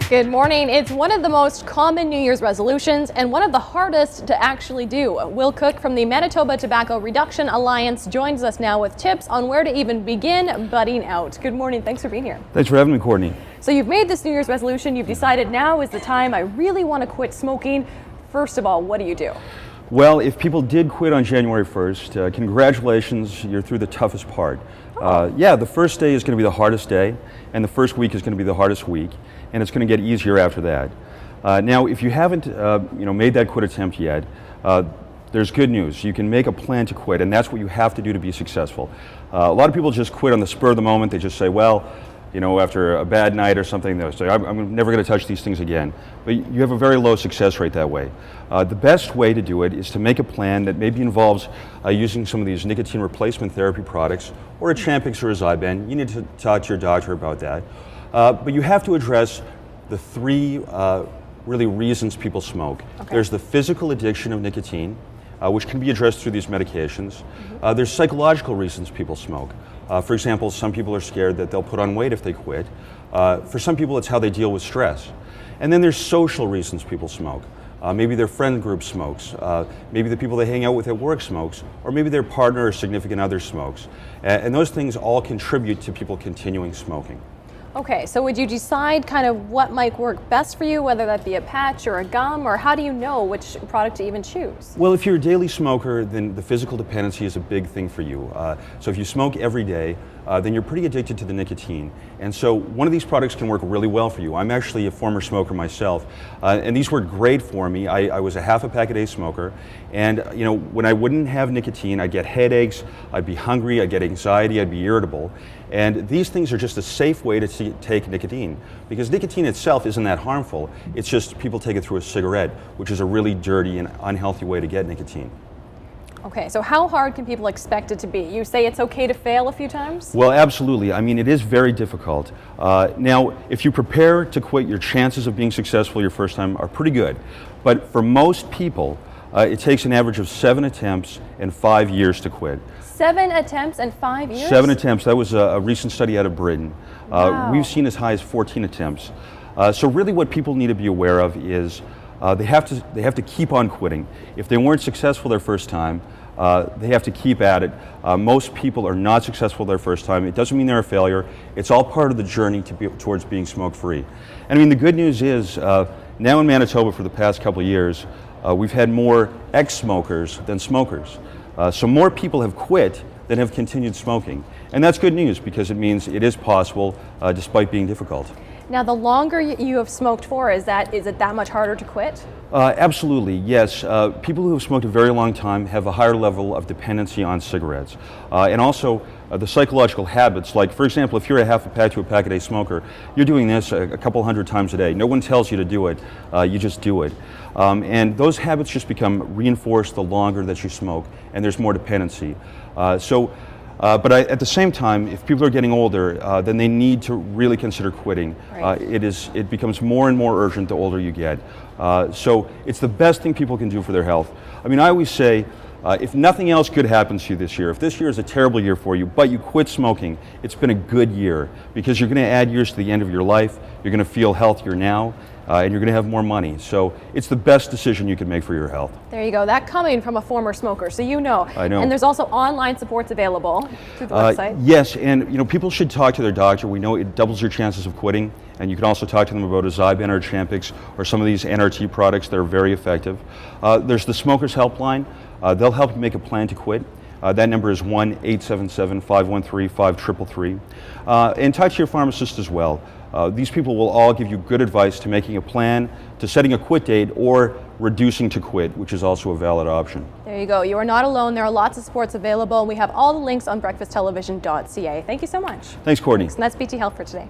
Good morning. It's one of the most common New Year's resolutions and one of the hardest to actually do. Will Cooke from the Manitoba Tobacco Reduction Alliance joins us now with tips on where to even begin budding out. Good morning. Thanks for being here. Thanks for having me, Courtney. So you've made this New Year's resolution. You've decided now is the time. I really want to quit smoking. First of all, what do you do? Well, if people did quit on January 1st, congratulations, you're through the toughest part. Yeah, the first day is going to be the hardest day, and the first week is going to be the hardest week, and it's going to get easier after that. Now, if you haven't made that quit attempt yet, there's good news. You can make a plan to quit, and that's what you have to do to be successful. A lot of people just quit on the spur of the moment. They just say, well, after a bad night or something, they'll say, I'm never going to touch these things again. But you have a very low success rate that way. The best way to do it is to make a plan that maybe involves using some of these nicotine replacement therapy products, or a Champix or a Zyban. You need to talk to your doctor about that. But you have to address the three really reasons people smoke. Okay. There's the physical addiction of nicotine, which can be addressed through these medications. There's psychological reasons people smoke. For example, some people are scared that they'll put on weight if they quit. For some people, it's how they deal with stress. And then there's social reasons people smoke. Maybe their friend group smokes, maybe the people they hang out with at work smokes, or maybe their partner or significant other smokes. And those things all contribute to people continuing smoking. Okay, so would you decide kind of what might work best for you, whether that be a patch or a gum, or how do you know which product to even choose? Well, if you're a daily smoker, then the physical dependency is a big thing for you. So if you smoke every day, then you're pretty addicted to the nicotine. And so one of these products can work really well for you. I'm actually a former smoker myself, and these work great for me. I was a half a pack a day smoker, and when I wouldn't have nicotine, I'd get headaches, I'd be hungry, I'd get anxiety, I'd be irritable. And these things are just a safe way to take nicotine, because nicotine itself isn't that harmful. It's just people take it through a cigarette, which is a really dirty and unhealthy way to get nicotine. Okay, so how hard can people expect it to be? You say it's okay to fail a few times? Well, absolutely. I mean, it is very difficult. Now, if you prepare to quit, your chances of being successful your first time are pretty good. But for most people, it takes an average of 7 attempts and 5 years to quit. 7 attempts and 5 years? 7 attempts. That was a recent study out of Britain. Wow. We've seen as high as 14 attempts. So really what people need to be aware of is they have to keep on quitting. If they weren't successful their first time, they have to keep at it. Most people are not successful their first time. It doesn't mean they're a failure. It's all part of the journey towards being smoke-free. And I mean, the good news is now in Manitoba for the past couple of years, we've had more ex-smokers than smokers. So more people have quit than have continued smoking. And that's good news, because it means it is possible despite being difficult. Now, the longer you have smoked for, is it that much harder to quit? Absolutely, yes. People who have smoked a very long time have a higher level of dependency on cigarettes. And also the psychological habits, like, for example, if you're a half a pack to a pack a day smoker, you're doing this a couple hundred times a day. No one tells you to do it, you just do it. And those habits just become reinforced the longer that you smoke, and there's more dependency. But at the same time, if people are getting older, then they need to really consider quitting. Right. It becomes more and more urgent the older you get. So it's the best thing people can do for their health. I mean, I always say, if nothing else good happens to you this year, if this year is a terrible year for you, but you quit smoking, it's been a good year, because you're going to add years to the end of your life, you're going to feel healthier now, and you're going to have more money. So it's the best decision you can make for your health. There you go. That coming from a former smoker, so you know. I know. And there's also online supports available through the website. Yes, and people should talk to their doctor. We know it doubles your chances of quitting, and you can also talk to them about a Zyban or a Champix or some of these NRT products that are very effective. There's the Smokers Helpline. They'll help you make a plan to quit. That number is 1-877-513-5333. And talk to your pharmacist as well. These people will all give you good advice to making a plan, to setting a quit date, or reducing to quit, which is also a valid option. There you go. You are not alone. There are lots of supports available. We have all the links on breakfasttelevision.ca. Thank you so much. Thanks, Courtney. Thanks. And that's BT Health for today.